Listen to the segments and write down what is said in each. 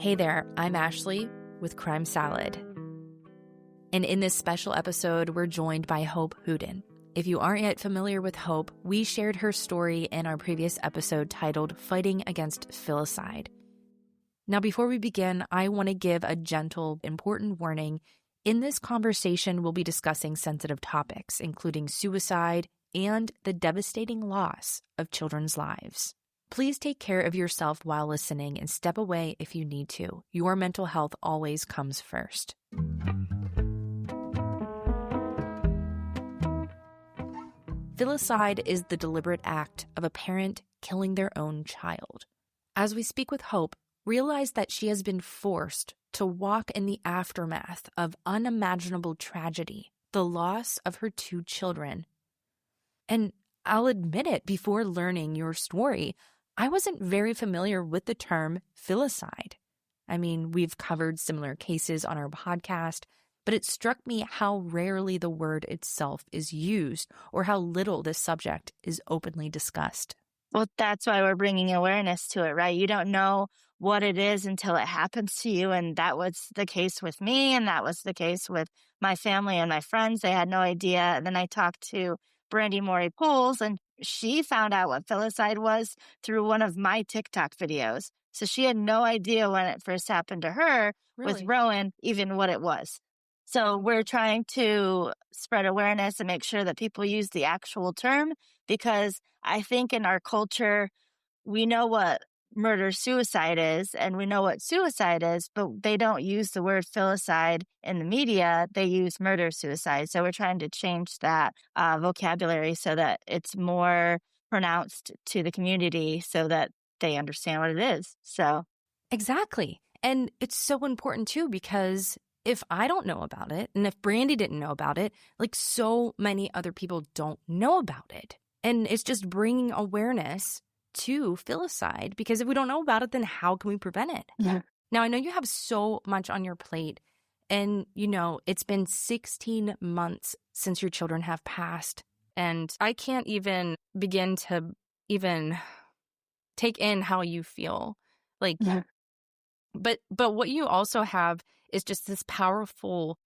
Hey there, I'm Ashley with Crime Salad. And in this special episode, we're joined by Hope Hooton. If you aren't yet familiar with Hope, we shared her story in our previous episode titled Fighting Against Filicide. Now, before we begin, I want to give a gentle, important warning. In this conversation, we'll be discussing sensitive topics, including suicide and the devastating loss of children's lives. Please take care of yourself while listening and step away if you need to. Your mental health always comes first. Filicide is the deliberate act of a parent killing their own child. As we speak with Hope, realize that she has been forced to walk in the aftermath of unimaginable tragedy, the loss of her 2 children. And I'll admit it, before learning your story, I wasn't very familiar with the term filicide. I mean, we've covered similar cases on our podcast, but it struck me how rarely the word itself is used or how little this subject is openly discussed. Well, that's why we're bringing awareness to it, right? You don't know what it is until it happens to you. And that was the case with me. And that was the case with my family and my friends. They had no idea. And then I talked to Brandy Morey-Poles, and she found out what filicide was through one of my TikTok videos. So she had no idea when it first happened to her with Rowan, even what it was. So we're trying to spread awareness and make sure that people use the actual term, because I think in our culture, we know what murder-suicide is and we know what suicide is, but they don't use the word filicide in the media. They use murder-suicide. So we're trying to change that vocabulary so that it's more pronounced to the community so that they understand what it is. So Exactly. And it's so important too, because if I don't know about it, and if Brandy didn't know about it, like so many other people don't know about it. And it's just bringing awareness to filicide, because if we don't know about it, then how can we prevent it? Yeah. Now, I know you have so much on your plate, and it's been 16 months since your children have passed, and I can't even begin to even take in how you feel. Like, Yeah. But what you also have is just this powerful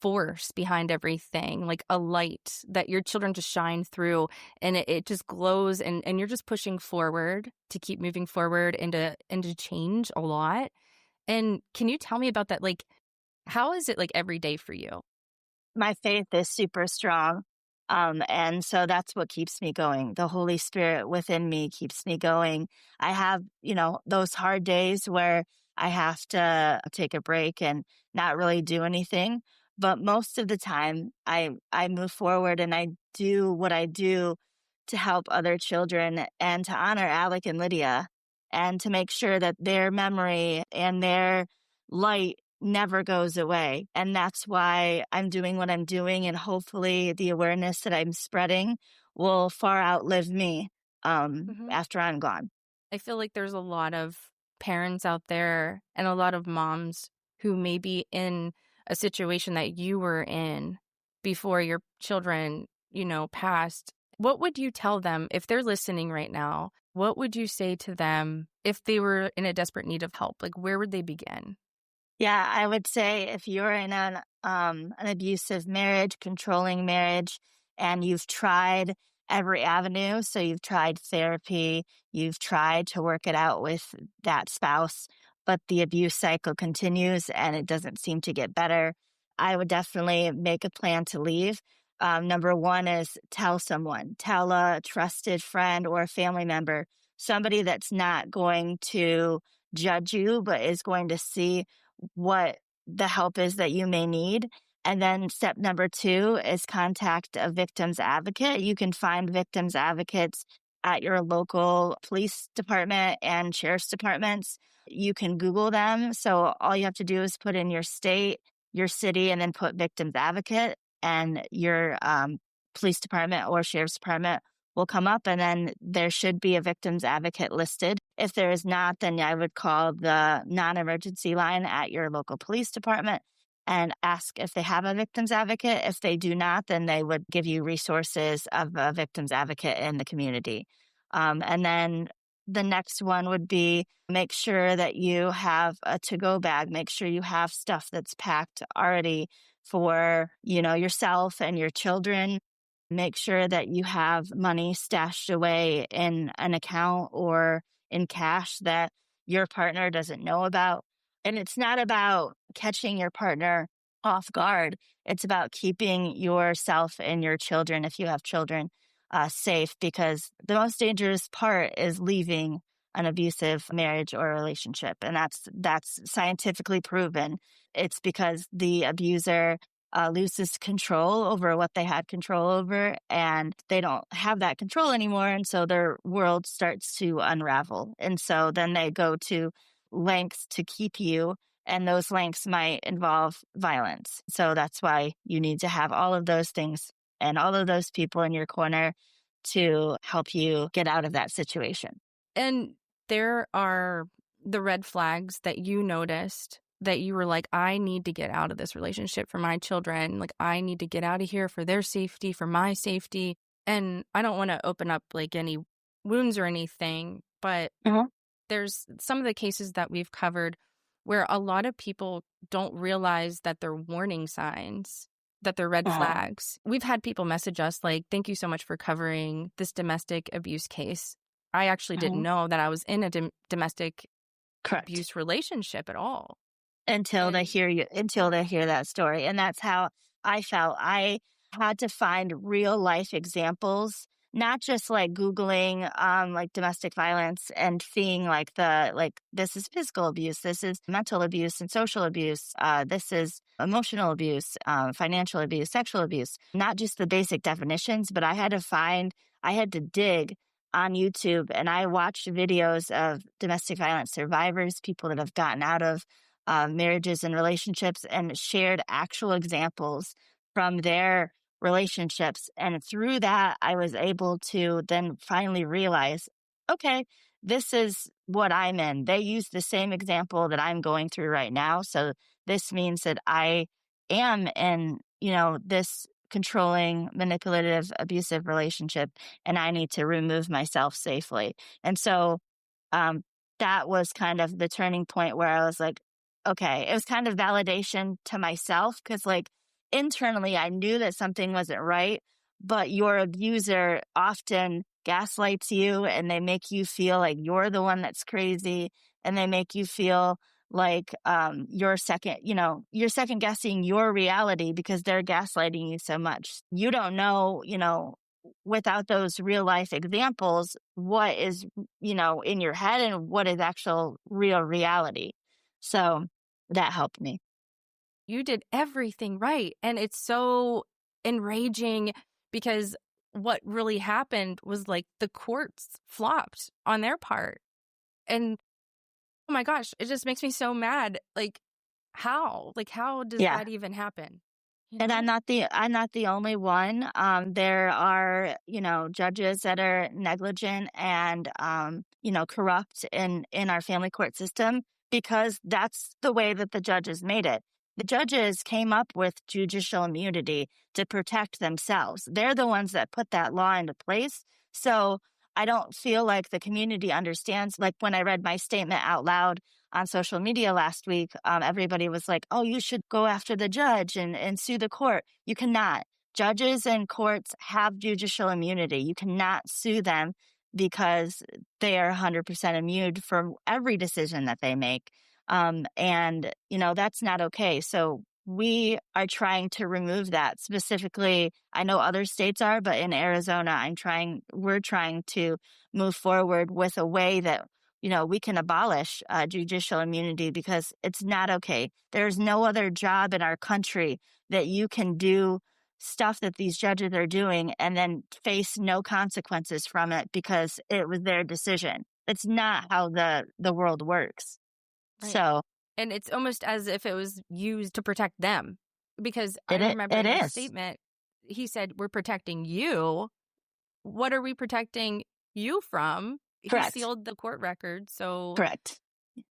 force behind everything, like a light that your children just shine through, and it just glows, and you're just pushing forward to keep moving forward and to change a lot. And can you tell me about that? Like, how is it like every day for you? My faith is super strong. And so that's what keeps me going. The Holy Spirit within me keeps me going. I have, those hard days where I have to take a break and not really do anything. But most of the time, I move forward and I do what I do to help other children and to honor Alec and Lydia and to make sure that their memory and their light never goes away. And that's why I'm doing what I'm doing. And hopefully the awareness that I'm spreading will far outlive me after I'm gone. I feel like there's a lot of parents out there and a lot of moms who may be in a situation that you were in before your children, passed. What would you tell them if they're listening right now? What would you say to them if they were in a desperate need of help? Like, where would they begin? Yeah, I would say if you're in an abusive marriage, controlling marriage, and you've tried every avenue, so you've tried therapy, you've tried to work it out with that spouse, but the abuse cycle continues and it doesn't seem to get better, I would definitely make a plan to leave. Number one is tell someone, tell a trusted friend or a family member, somebody that's not going to judge you, but is going to see what the help is that you may need. And then step number 2 is contact a victim's advocate. You can find victims advocates at your local police department and sheriff's departments. You can Google them. So all you have to do is put in your state, your city, and then put victims advocate, and your police department or sheriff's department will come up, and then there should be a victims advocate listed. If there is not, then I would call the non-emergency line at your local police department and ask if they have a victims advocate. If they do not, then they would give you resources of a victims advocate in the community. And then the next one would be make sure that you have a to-go bag. Make sure you have stuff that's packed already for, yourself and your children. Make sure that you have money stashed away in an account or in cash that your partner doesn't know about. And it's not about catching your partner off guard. It's about keeping yourself and your children, if you have children, safe, because the most dangerous part is leaving an abusive marriage or relationship. And that's scientifically proven. It's because the abuser loses control over what they had control over, and they don't have that control anymore. And so their world starts to unravel. And so then they go to lengths to keep you, and those lengths might involve violence. So that's why you need to have all of those things and all of those people in your corner to help you get out of that situation. And there are the red flags that you noticed that you were like, I need to get out of this relationship for my children. Like, I need to get out of here for their safety, for my safety. And I don't want to open up like any wounds or anything, but there's some of the cases that we've covered where a lot of people don't realize that they're warning signs, that they're red flags. We've had people message us like, thank you so much for covering this domestic abuse case. I actually didn't know that I was in a domestic abuse relationship at all. Until they hear that story. And that's how I felt. I had to find real life examples, not just like Googling like domestic violence and seeing like this is physical abuse, this is mental abuse and social abuse, this is emotional abuse, financial abuse, sexual abuse, not just the basic definitions, but I had to dig on YouTube, and I watched videos of domestic violence survivors, people that have gotten out of marriages and relationships, and shared actual examples from their relationships. And through that, I was able to then finally realize, okay, this is what I'm in. They use the same example that I'm going through right now. So this means that I am in, this controlling, manipulative, abusive relationship, and I need to remove myself safely. And so that was kind of the turning point where I was like, okay, it was kind of validation to myself, because like internally I knew that something wasn't right, but your abuser often gaslights you and they make you feel like you're the one that's crazy, and they make you feel like you're second guessing your reality because they're gaslighting you so much. You don't know, without those real life examples, what is, in your head and what is actual real reality. So that helped me. You did everything right. And it's so enraging because what really happened was like the courts flopped on their part. And oh my gosh, it just makes me so mad. Like, how? Like, how does that even happen? And I'm not the only one. There are, judges that are negligent and, corrupt in our family court system, because that's the way that the judges made it. The judges came up with judicial immunity to protect themselves. They're the ones that put that law into place. So I don't feel like the community understands. Like when I read my statement out loud on social media last week, everybody was like, oh, you should go after the judge and sue the court. You cannot. Judges and courts have judicial immunity. You cannot sue them because they are 100% immune from every decision that they make. And that's not okay. So we are trying to remove that. Specifically, I know other states are, but in Arizona, we're trying to move forward with a way that, we can abolish judicial immunity, because it's not okay. There's no other job in our country that you can do stuff that these judges are doing and then face no consequences from it because it was their decision. It's not how the world works. Right. So, and it's almost as if it was used to protect them, because I remember in his statement, he said, we're protecting you. What are we protecting you from? Correct. He sealed the court record. So correct.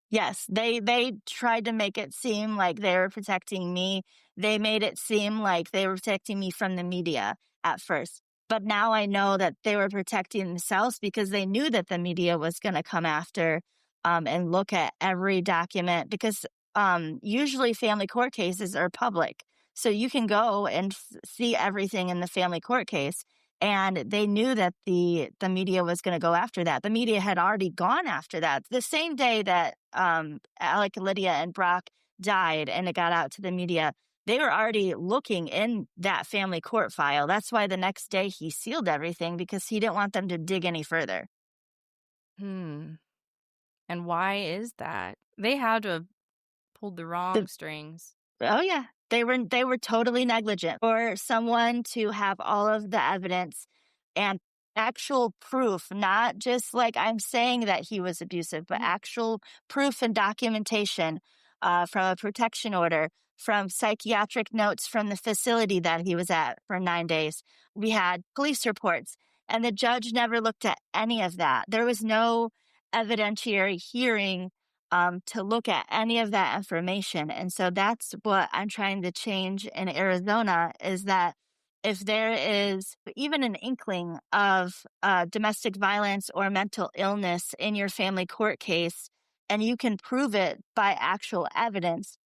Yes, they tried to make it seem like they were protecting me. They made it seem like they were protecting me from the media at first. But now I know that they were protecting themselves because they knew that the media was going to come after and look at every document because usually family court cases are public. So you can go and see everything in the family court case. And they knew that the media was going to go after that. The media had already gone after that. The same day that Alec, Lydia, and Brock died and it got out to the media, they were already looking in that family court file. That's why the next day he sealed everything because he didn't want them to dig any further. And why is that? They had to have pulled the wrong strings. Oh yeah, they were totally negligent. For someone to have all of the evidence and actual proof, not just like I'm saying that he was abusive, but actual proof and documentation from a protection order, from psychiatric notes from the facility that he was at for 9 days. We had police reports, and the judge never looked at any of that. There was no evidentiary hearing to look at any of that information. And so that's what I'm trying to change in Arizona, is that if there is even an inkling of domestic violence or mental illness in your family court case, and you can prove it by actual evidence,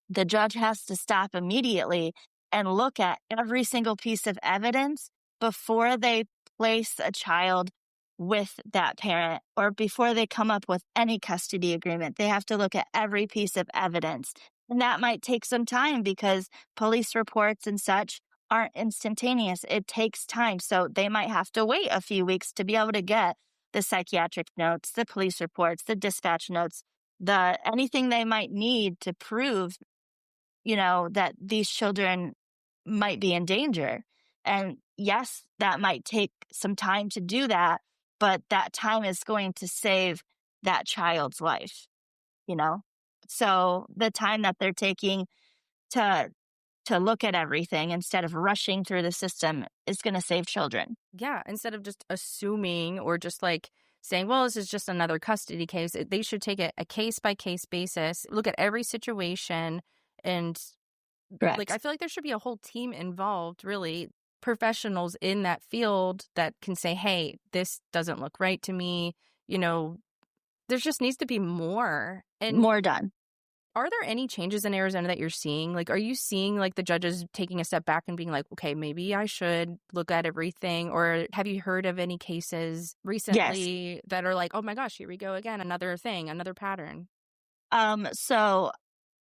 the judge has to stop immediately and look at every single piece of evidence before they place a child with that parent or before they come up with any custody agreement. They have to look at every piece of evidence. And that might take some time because police reports and such aren't instantaneous. It takes time. So they might have to wait a few weeks to be able to get the psychiatric notes, the police reports, the dispatch notes, anything they might need to prove, that these children might be in danger. And yes, that might take some time to do that, but that time is going to save that child's life, So the time that they're taking to look at everything instead of rushing through the system is going to save children. Yeah, instead of just assuming or just like saying, well, this is just another custody case, they should take it a case-by-case basis, look at every situation, and Correct. I feel like there should be a whole team involved, really, professionals in that field that can say, hey, this doesn't look right to me. There just needs to be more. And more done. Are there any changes in Arizona that you're seeing? Are you seeing the judges taking a step back and being like, okay, maybe I should look at everything? Or have you heard of any cases recently that are like, oh my gosh, here we go again, another thing, another pattern? So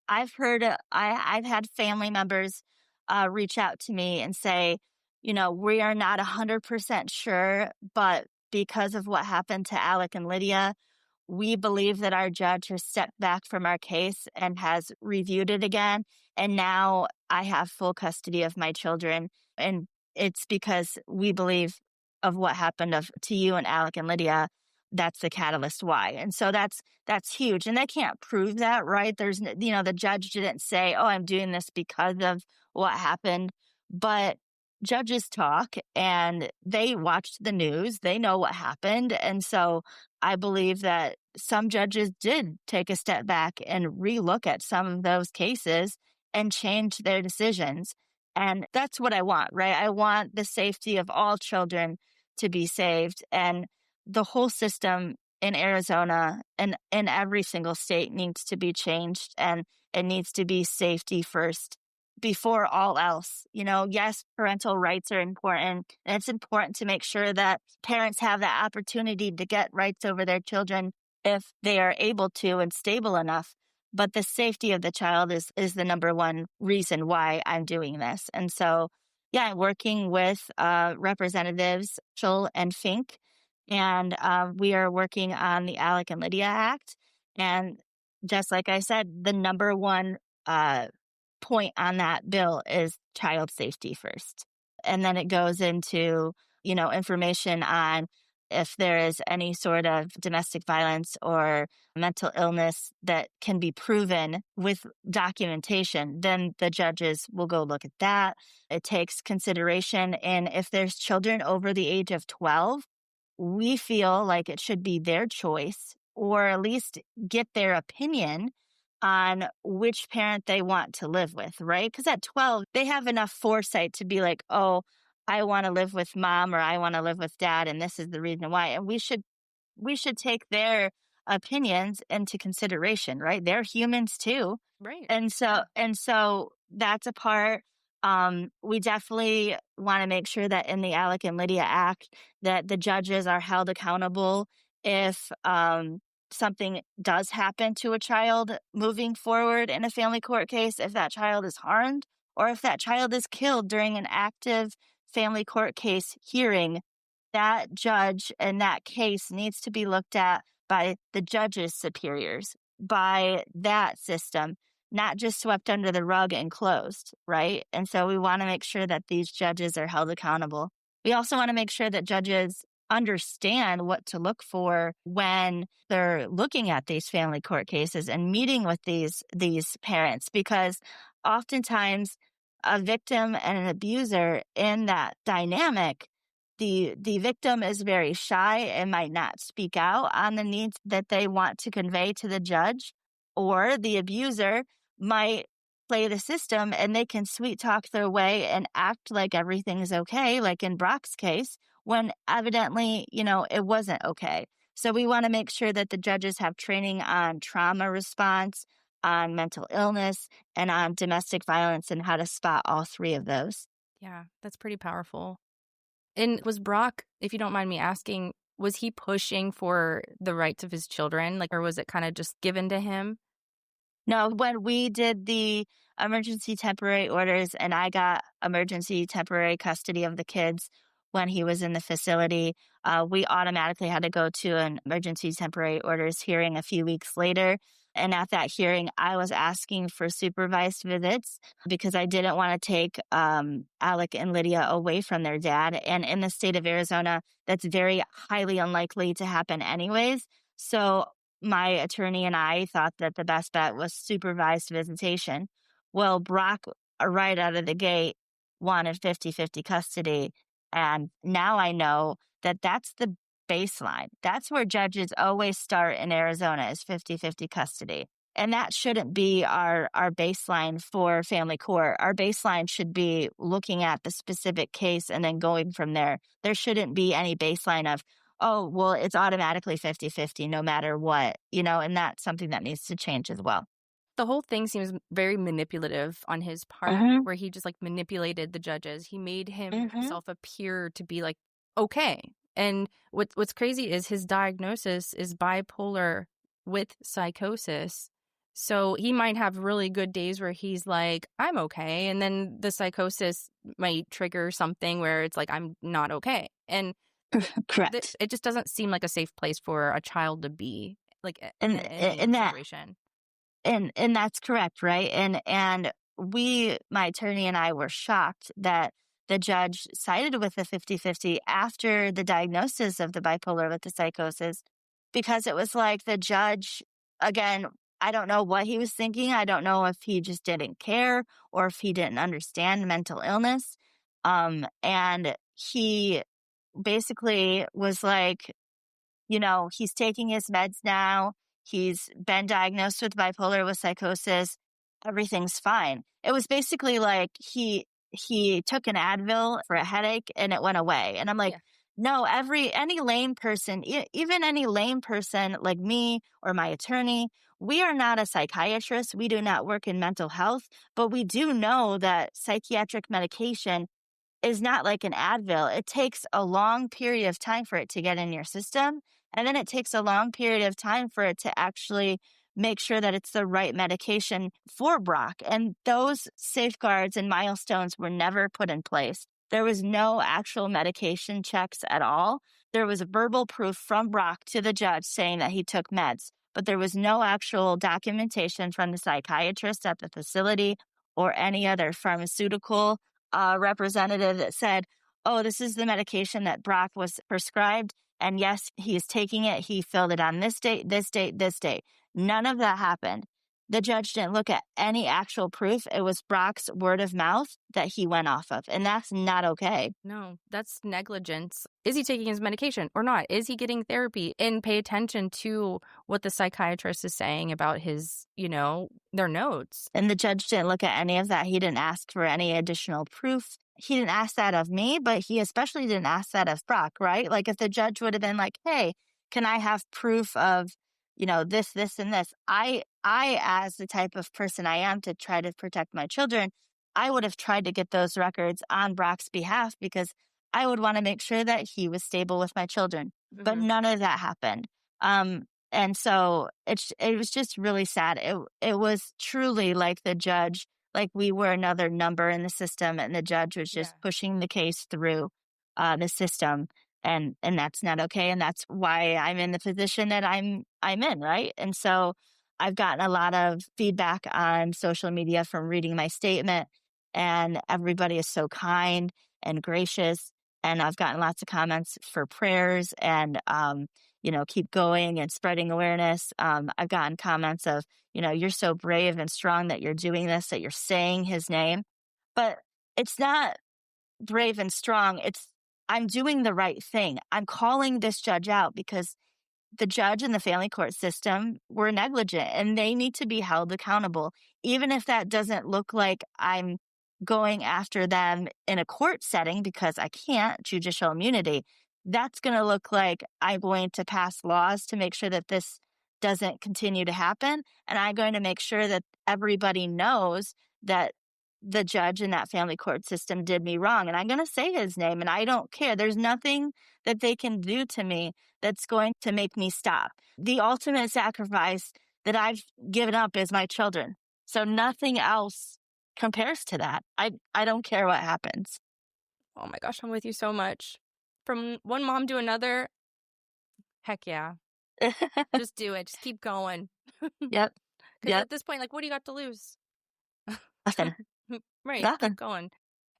I've heard, I've had family members reach out to me and say, we are not 100% sure, but because of what happened to Alec and Lydia, we believe that our judge has stepped back from our case and has reviewed it again. And now I have full custody of my children. And it's because we believe of what happened to you and Alec and Lydia. That's the catalyst why. And so that's huge. And they can't prove that, right? There's, the judge didn't say, oh, I'm doing this because of what happened. But judges talk and they watched the news. They know what happened. And so I believe that some judges did take a step back and relook at some of those cases and change their decisions. And that's what I want, right? I want the safety of all children to be saved. And the whole system in Arizona and in every single state needs to be changed, and it needs to be safety first before all else. Yes, parental rights are important, and it's important to make sure that parents have that opportunity to get rights over their children if they are able to and stable enough. But the safety of the child is the number one reason why I'm doing this. And so, I'm working with Representatives Schul and Fink, and we are working on the Alec and Lydia Act. And just like I said, the number one point on that bill is child safety first. And then it goes into, information on if there is any sort of domestic violence or mental illness that can be proven with documentation, then the judges will go look at that. It takes consideration. And if there's children over the age of 12, we feel like it should be their choice, or at least get their opinion on which parent they want to live with, right? Because at 12, they have enough foresight to be like, oh, I want to live with mom or I want to live with dad, and this is the reason why. And we should take their opinions into consideration, right? They're humans too. Right. And so that's a part. We definitely want to make sure that in the Alec and Lydia Act that the judges are held accountable if something does happen to a child moving forward in a family court case, if that child is harmed or if that child is killed during an active family court case hearing, that judge and that case needs to be looked at by the judge's superiors, by that system, not just swept under the rug and closed, right? And so we want to make sure that these judges are held accountable. We also want to make sure that judges understand what to look for when they're looking at these family court cases and meeting with these parents, because oftentimes a victim and an abuser in that dynamic, the victim is very shy and might not speak out on the needs that they want to convey to the judge, or the abuser might play the system and they can sweet talk their way and act like everything is okay, like in Brock's case, when evidently, it wasn't okay. So we want to make sure that the judges have training on trauma response, on mental illness, and on domestic violence, and how to spot all three of those. Yeah, that's pretty powerful. And was Brock, if you don't mind me asking, was he pushing for the rights of his children? Or was it kind of just given to him? No, when we did the emergency temporary orders and I got emergency temporary custody of the kids when he was in the facility, we automatically had to go to an emergency temporary orders hearing a few weeks later. And at that hearing, I was asking for supervised visits because I didn't want to take Alec and Lydia away from their dad. And in the state of Arizona, that's very highly unlikely to happen anyways. So my attorney and I thought that the best bet was supervised visitation. Well, Brock, right out of the gate, wanted 50-50 custody. And now I know that that's the baseline. That's where judges always start in Arizona, is 50-50 custody. And that shouldn't be our baseline for family court. Our baseline should be looking at the specific case and then going from there. There shouldn't be any baseline of, oh, well, it's automatically 50-50 no matter what, and that's something that needs to change as well. The whole thing seems very manipulative on his part, Mm-hmm. where he just manipulated the judges. He made Mm-hmm. himself appear to be okay. And what's crazy is his diagnosis is bipolar with psychosis. So he might have really good days where he's like, I'm okay. And then the psychosis might trigger something where it's I'm not okay. And Correct. it just doesn't seem like a safe place for a child to be, in And any and that situation. and that's correct, right? And my attorney and I were shocked that the judge sided with the 50-50 after the diagnosis of the bipolar with the psychosis, because it was like the judge, again, I don't know what he was thinking. I don't know if he just didn't care or if he didn't understand mental illness. And he basically was like, he's taking his meds now. He's been diagnosed with bipolar with psychosis. Everything's fine. It was basically like he took an Advil for a headache and it went away. And I'm like, Yeah. no, any lame person, even any lame person like me or my attorney, we are not a psychiatrist. We do not work in mental health, but we do know that psychiatric medication is not like an Advil. It takes a long period of time for it to get in your system. And then it takes a long period of time for it to actually make sure that it's the right medication for Brock. And those safeguards and milestones were never put in place. There was no actual medication checks at all. There was a verbal proof from Brock to the judge saying that he took meds, but there was no actual documentation from the psychiatrist at the facility or any other pharmaceutical representative that said, oh, this is the medication that Brock was prescribed. And yes, he is taking it. He filled it on this date, this date, this date. None of that happened. The judge didn't look at any actual proof. It was Brock's word of mouth that he went off of. And that's not okay. No, that's negligence. Is he taking his medication or not? Is he getting therapy? And pay attention to what the psychiatrist is saying about his, their notes. And the judge didn't look at any of that. He didn't ask for any additional proof. he didn't ask that of me, but he especially didn't ask that of Brock, right? Like if the judge would have been like, "Hey, can I have proof of, this, and this?" I, as the type of person I am to try to protect my children, I would have tried to get those records on Brock's behalf because I would want to make sure that he was stable with my children. But Mhm. none of that happened. And so it was just really sad. It was truly like the judge, like we were another number in the system, and the judge was just Yeah. pushing the case through the system, and that's not okay. And that's why I'm in the position that I'm in, right? And so I've gotten a lot of feedback on social media from reading my statement, and everybody is so kind and gracious. And I've gotten lots of comments for prayers and keep going and spreading awareness. I've gotten comments of, you're so brave and strong that you're doing this, that you're saying his name. But it's not brave and strong. I'm doing the right thing. I'm calling this judge out because the judge and the family court system were negligent and they need to be held accountable. Even if that doesn't look like I'm going after them in a court setting because I can't, judicial immunity, that's going to look like I'm going to pass laws to make sure that this doesn't continue to happen. And I'm going to make sure that everybody knows that the judge in that family court system did me wrong. And I'm going to say his name and I don't care. There's nothing that they can do to me that's going to make me stop. The ultimate sacrifice that I've given up is my children. So nothing else compares to that. I don't care what happens. Oh my gosh, I'm with you so much. From one mom to another, heck yeah. Just do it. Just keep going. Yep. Because Yep. at this point, like, what do you got to lose? Nothing. Right. Nothing. Keep going.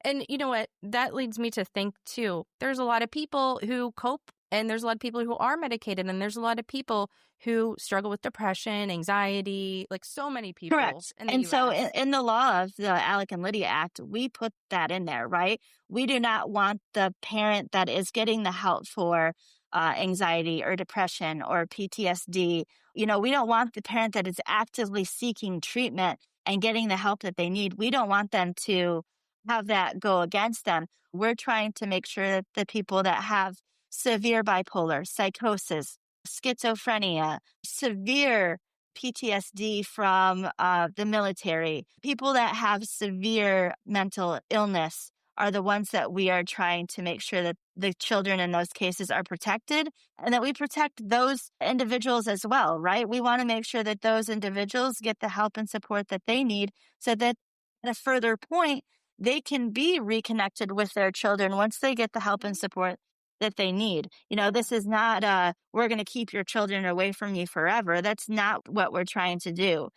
And you know what? That leads me to think too. There's a lot of people who cope, and there's a lot of people who are medicated, and there's a lot of people who struggle with depression, anxiety, like so many people Correct. in the And so US. in the law of the Alec and Lydia Act, we put that in there, right? We do not want the parent that is getting the help for anxiety or depression or PTSD. We don't want the parent that is actively seeking treatment and getting the help that they need. We don't want them to have that go against them. We're trying to make sure that the people that have severe bipolar, psychosis, schizophrenia, severe PTSD from the military, people that have severe mental illness are the ones that we are trying to make sure that the children in those cases are protected and that we protect those individuals as well, right? We want to make sure that those individuals get the help and support that they need so that at a further point, they can be reconnected with their children once they get the help and support that they need. This is not we're going to keep your children away from you forever. That's not what we're trying to do.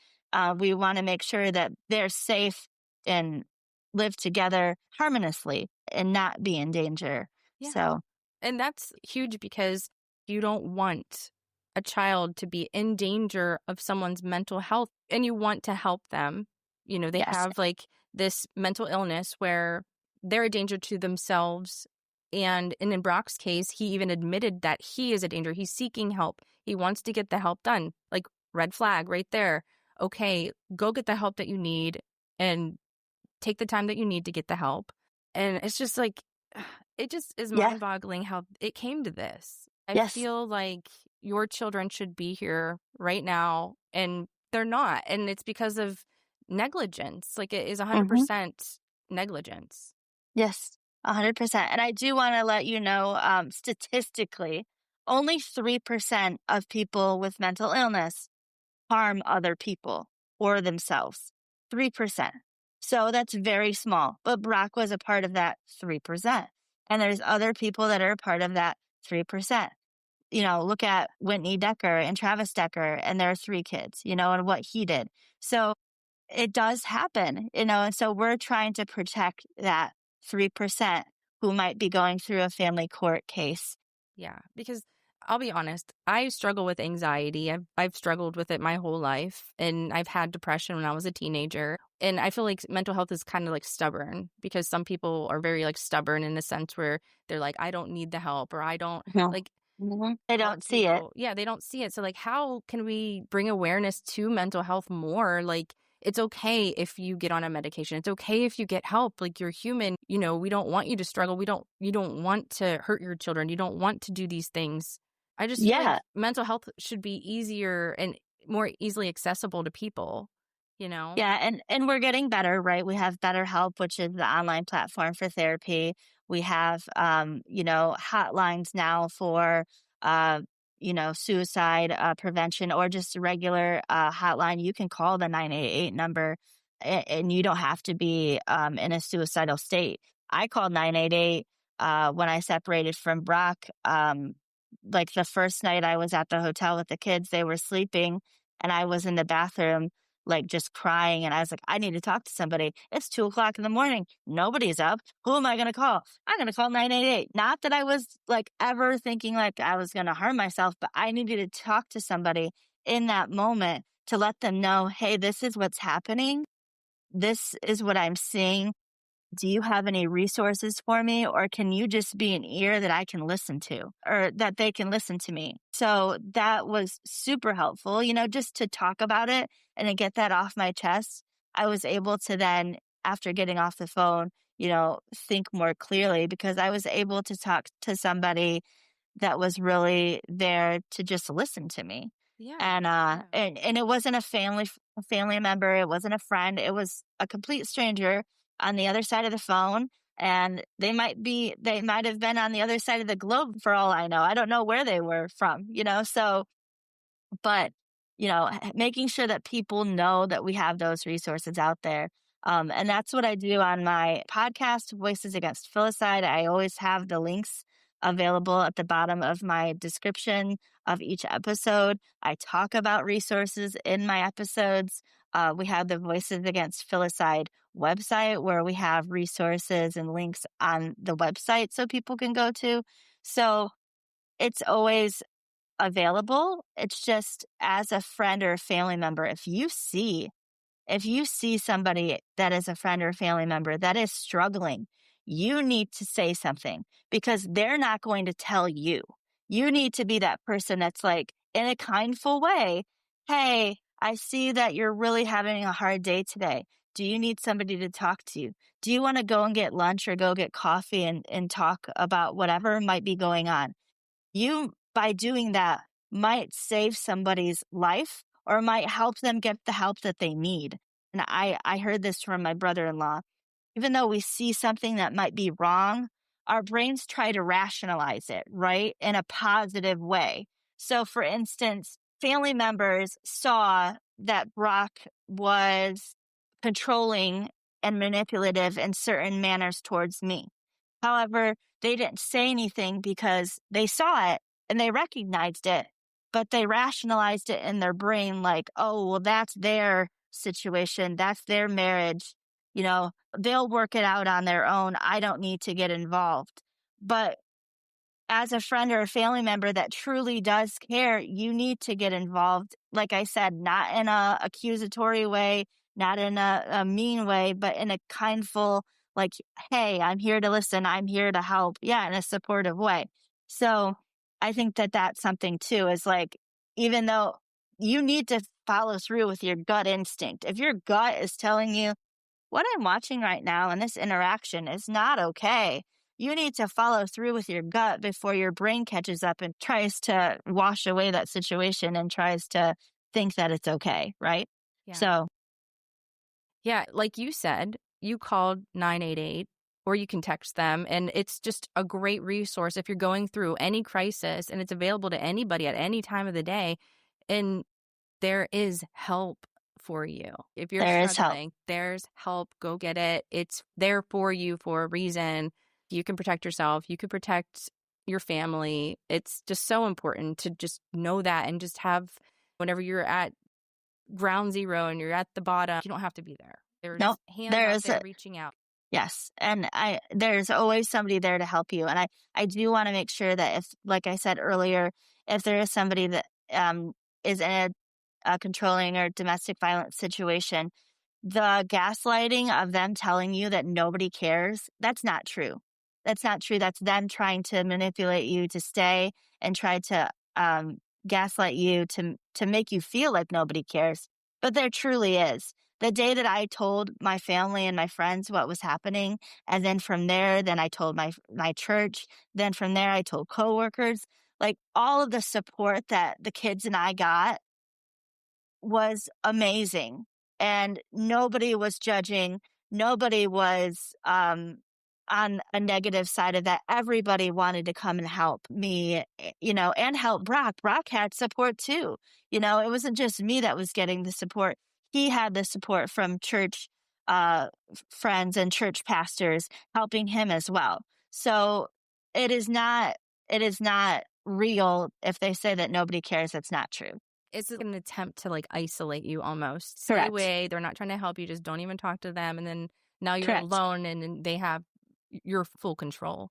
We want to make sure that they're safe and live together harmoniously and not be in danger. Yeah. So, And that's huge because you don't want a child to be in danger of someone's mental health, and you want to help them. They yes. have like this mental illness where they're a danger to themselves. And in Brock's case, he even admitted that he is a danger. He's seeking help. He wants to get the help done. Like, red flag right there. Okay, go get the help that you need and take the time that you need to get the help. And it's just like, it just is Yeah. mind-boggling how it came to this. I Yes. feel like your children should be here right now, and they're not. And it's because of negligence. Like, it is 100% negligence. Yes, 100%. And I do want to let you know, statistically, only 3% of people with mental illness harm other people or themselves. 3%. So that's very small. But Brock was a part of that 3%. And there's other people that are a part of that 3%. Look at Whitney Decker and Travis Decker and their 3 kids, and what he did. So it does happen, and so we're trying to protect that 3% who might be going through a family court case. Yeah, because I'll be honest, I struggle with anxiety. I've struggled with it my whole life, and I've had depression when I was a teenager. And I feel like mental health is kind of like stubborn because some people are very like stubborn in the sense where they're like, I don't need the help, or I don't like. They don't see it. Yeah, they don't see it. So like, how can we bring awareness to mental health more? Like, it's okay if you get on a medication. It's okay if you get help. Like, you're human. You know, we don't want you to struggle. You don't want to hurt your children. You don't want to do these things. I just feel like Yeah. mental health should be easier and more easily accessible to people, you know? Yeah, and we're getting better, right? We have BetterHelp, which is the online platform for therapy. We have, hotlines now for, uh, suicide prevention, or just a regular hotline. You can call the 988 number, and you don't have to be in a suicidal state. I called 988 when I separated from Brock. Like the first night I was at the hotel with the kids, they were sleeping, and I was in the bathroom like just crying. And I was like, I need to talk to somebody. It's 2 o'clock in the morning. Nobody's up. Who am I going to call? I'm going to call 988. Not that I was like ever thinking like I was going to harm myself, but I needed to talk to somebody in that moment to let them know, hey, this is what's happening. This is what I'm seeing. Do you have any resources for me? Or can you just be an ear that I can listen to, or that they can listen to me? So that was super helpful, just to talk about it and to get that off my chest. I was able to then, after getting off the phone, think more clearly, because I was able to talk to somebody that was really there to just listen to me. Yeah. And it wasn't a family member. It wasn't a friend. It was a complete stranger on the other side of the phone. And they might have been on the other side of the globe for all I know. I don't know where they were from, but, making sure that people know that we have those resources out there. And that's what I do on my podcast, Voices Against Filicide. I always have the links available at the bottom of my description of each episode. I talk about resources in my episodes. We have the Voices Against Filicide website, where we have resources and links on the website so people can go to. So it's always available. It's just, as a friend or a family member, if you see somebody that is a friend or a family member that is struggling, you need to say something, because they're not going to tell you. You need to be that person that's like, in a kindful way, hey, I see that you're really having a hard day today. Do you need somebody to talk to? Do you want to go and get lunch or go get coffee and talk about whatever might be going on? You, by doing that, might save somebody's life, or might help them get the help that they need. And I heard this from my brother-in-law. Even though we see something that might be wrong, our brains try to rationalize it, right, in a positive way. So, for instance, family members saw that Brock was controlling and manipulative in certain manners towards me. However, they didn't say anything because they saw it and they recognized it, but they rationalized it in their brain like, oh, well, that's their situation. That's their marriage. They'll work it out on their own. I don't need to get involved. But as a friend or a family member that truly does care, you need to get involved. Like I said, not in a accusatory way, not in a mean way, but in a kindful, like, hey, I'm here to listen. I'm here to help. Yeah, in a supportive way. So I think that that's something too, is like, even though you need to follow through with your gut instinct. If your gut is telling you, what I'm watching right now in this interaction is not okay, you need to follow through with your gut before your brain catches up and tries to wash away that situation and tries to think that it's okay, right? Yeah. So, yeah, like you said, you called 988, or you can text them, and it's just a great resource if you're going through any crisis, and it's available to anybody at any time of the day. And there is help for you. If you're there is help. struggling, there's help. Go get it. It's there for you for a reason. You can protect yourself. You can protect your family. It's just so important to just know that, and just have, whenever you're at ground zero and you're at the bottom, you don't have to be there. There's Nope, hands there out is there reaching out. Yes. And there's always somebody there to help you. And I do want to make sure that, if, like I said earlier, if there is somebody that is in a controlling or domestic violence situation, the gaslighting of them telling you that nobody cares, that's not true. That's not true. That's them trying to manipulate you to stay and try to gaslight you to make you feel like nobody cares. But there truly is. The day that I told my family and my friends what was happening, and then from there, then I told my church, then from there I told coworkers, like all of the support that the kids and I got was amazing. And nobody was judging. Nobody was on a negative side of that. Everybody wanted to come and help me, and help Brock. Brock had support too. It wasn't just me that was getting the support. He had the support from church friends and church pastors helping him as well. So it is not real if they say that nobody cares. It's not true. It's an attempt to like isolate you almost. Stay Correct. away. They're not trying to help you. Just don't even talk to them. And then now you're Correct. alone and they have your full control.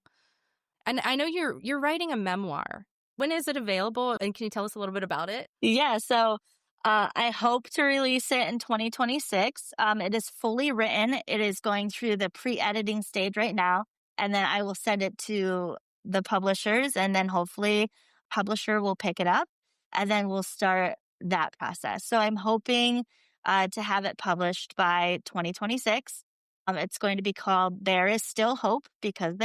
And I know you're writing a memoir. When is it available? And can you tell us a little bit about it? Yeah, so I hope to release it in 2026. It is fully written. It is going through the pre-editing stage right now, and then I will send it to the publishers, and then hopefully publisher will pick it up, and then we'll start that process. So I'm hoping to have it published by 2026. It's going to be called There Is Still Hope, because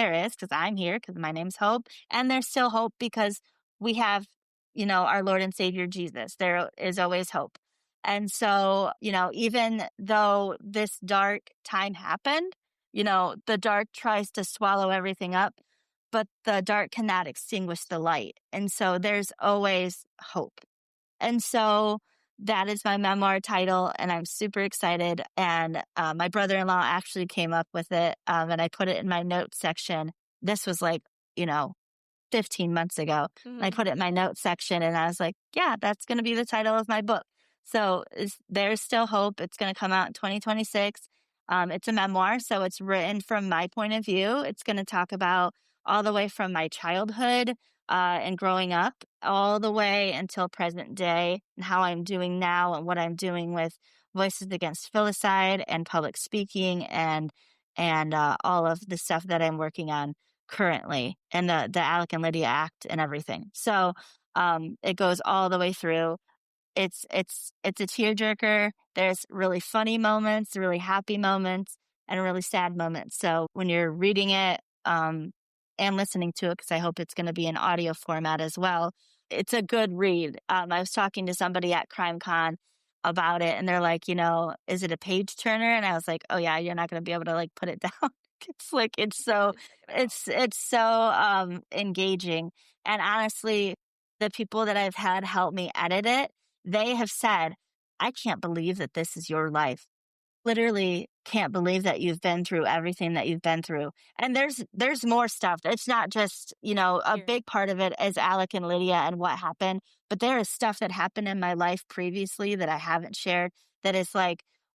I'm here, because my name's Hope, and there's still hope because we have, our Lord and Savior Jesus. There is always hope. And so, even though this dark time happened, the dark tries to swallow everything up, but the dark cannot extinguish the light. And so there's always hope. And so that is my memoir title, and I'm super excited. And my brother-in-law actually came up with it, and I put it in my notes section. This was 15 months ago. Mm-hmm. I put it in my notes section, and I was like, yeah, that's going to be the title of my book. So There's Still Hope. It's going to come out in 2026. It's a memoir, so it's written from my point of view. It's going to talk about all the way from my childhood and growing up, all the way until present day, and how I'm doing now and what I'm doing with Voices Against Filicide and public speaking and all of the stuff that I'm working on currently, and the Alec and Lydia Act and everything. So it goes all the way through. It's a tearjerker. There's really funny moments, really happy moments, and really sad moments. So when you're reading it and listening to it, because I hope it's going to be in audio format as well, it's a good read. I was talking to somebody at CrimeCon about it, and they're like, is it a page turner? And I was like, oh yeah, you're not going to be able to put it down. It's so engaging. And honestly, the people that I've had help me edit it, they have said, I can't believe that this is your life. Literally can't believe that you've been through everything that you've been through. And there's more stuff. It's not just, a big part of it is Alec and Lydia and what happened, but there is stuff that happened in my life previously that I haven't shared that is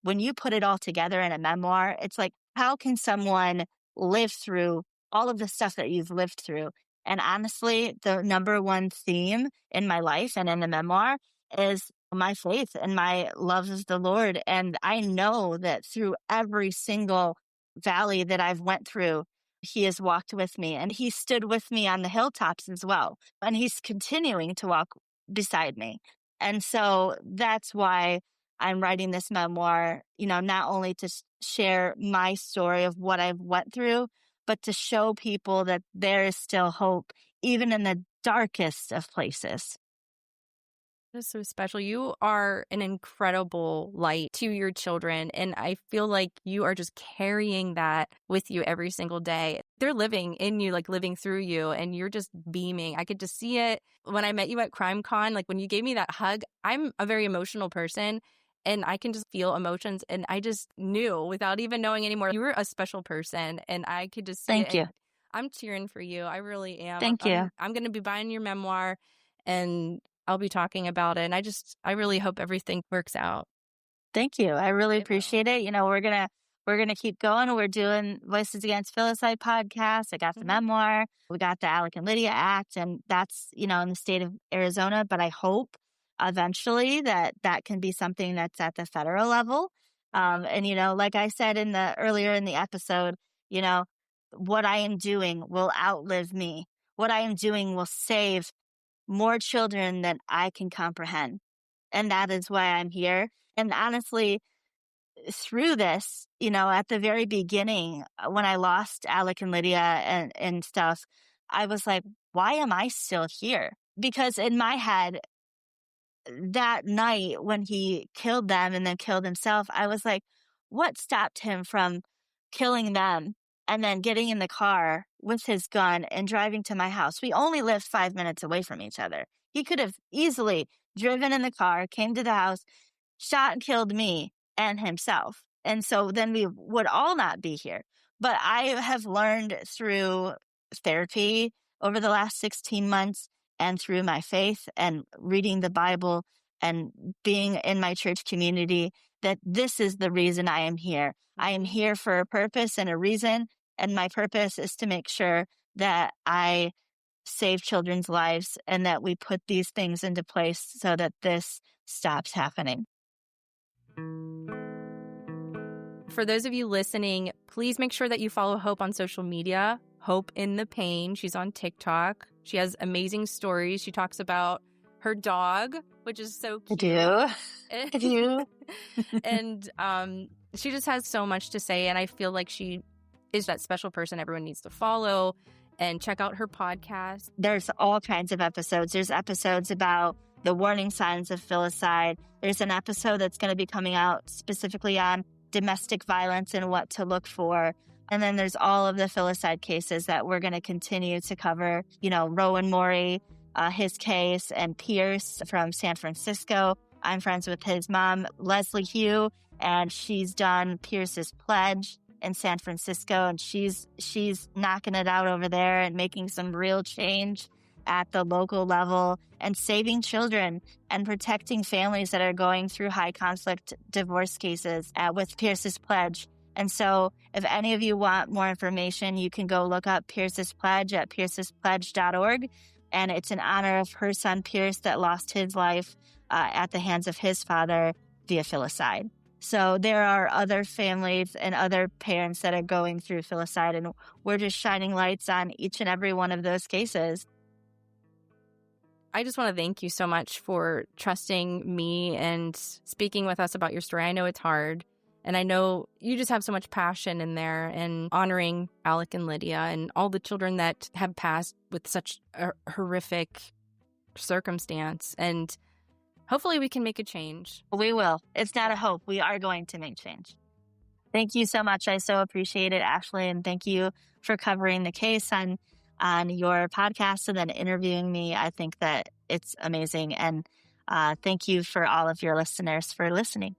when you put it all together in a memoir, it's how can someone live through all of the stuff that you've lived through? And honestly, the number one theme in my life and in the memoir is my faith and my love of the Lord. And I know that through every single valley that I've went through, He has walked with me, and He stood with me on the hilltops as well. And He's continuing to walk beside me. And so that's why I'm writing this memoir, not only to share my story of what I've went through, but to show people that there is still hope, even in the darkest of places. That's so special. You are an incredible light to your children. And I feel like you are just carrying that with you every single day. They're living in you, living through you, and you're just beaming. I could just see it when I met you at CrimeCon. When you gave me that hug, I'm a very emotional person, and I can just feel emotions. And I just knew, without even knowing anymore, you were a special person. And I could just see it. Thank you. I'm cheering for you. I really am. Thank you. I'm going to be buying your memoir, and I'll be talking about it. And I really hope everything works out. Thank you. I really appreciate it. We're gonna keep going. We're doing Voices Against Filicide podcast. I got the memoir. We got the Alec and Lydia Act, and that's in the state of Arizona. But I hope eventually that can be something that's at the federal level. And like I said earlier in the episode, what I am doing will outlive me. What I am doing will save more children than I can comprehend. And that is why I'm here. And honestly, through this, at the very beginning, when I lost Alec and Lydia and stuff, I was like, why am I still here? Because in my head, that night when he killed them and then killed himself, I was like, what stopped him from killing them and then getting in the car with his gun and driving to my house? We only lived 5 minutes away from each other. He could have easily driven in the car, came to the house, shot and killed me and himself. And so then we would all not be here. But I have learned through therapy over the last 16 months and through my faith and reading the Bible and being in my church community that this is the reason I am here. I am here for a purpose and a reason. And my purpose is to make sure that I save children's lives and that we put these things into place so that this stops happening. For those of you listening, please make sure that you follow Hope on social media. Hope in the Pain. She's on TikTok. She has amazing stories. She talks about her dog, which is so cute. I do. And she just has so much to say. And I feel like she is that special person everyone needs to follow and check out her podcast. There's all kinds of episodes. There's episodes about the warning signs of filicide. There's an episode that's going to be coming out specifically on domestic violence and what to look for. And then there's all of the filicide cases that we're going to continue to cover. Rowan Morey, his case, and Pierce from San Francisco. I'm friends with his mom, Leslie Hugh, and she's done Pierce's Pledge in San Francisco, and she's knocking it out over there and making some real change at the local level and saving children and protecting families that are going through high conflict divorce cases with Pierce's Pledge. And so if any of you want more information, you can go look up Pierce's Pledge at piercespledge.org. And it's in honor of her son, Pierce, that lost his life at the hands of his father via filicide. So there are other families and other parents that are going through filicide, and we're just shining lights on each and every one of those cases. I just want to thank you so much for trusting me and speaking with us about your story. I know it's hard, and I know you just have so much passion in there and honoring Alec and Lydia and all the children that have passed with such a horrific circumstance. And hopefully we can make a change. We will. It's not a hope. We are going to make change. Thank you so much. I so appreciate it, Ashley. And thank you for covering the case on your podcast and then interviewing me. I think that it's amazing. And thank you for all of your listeners for listening.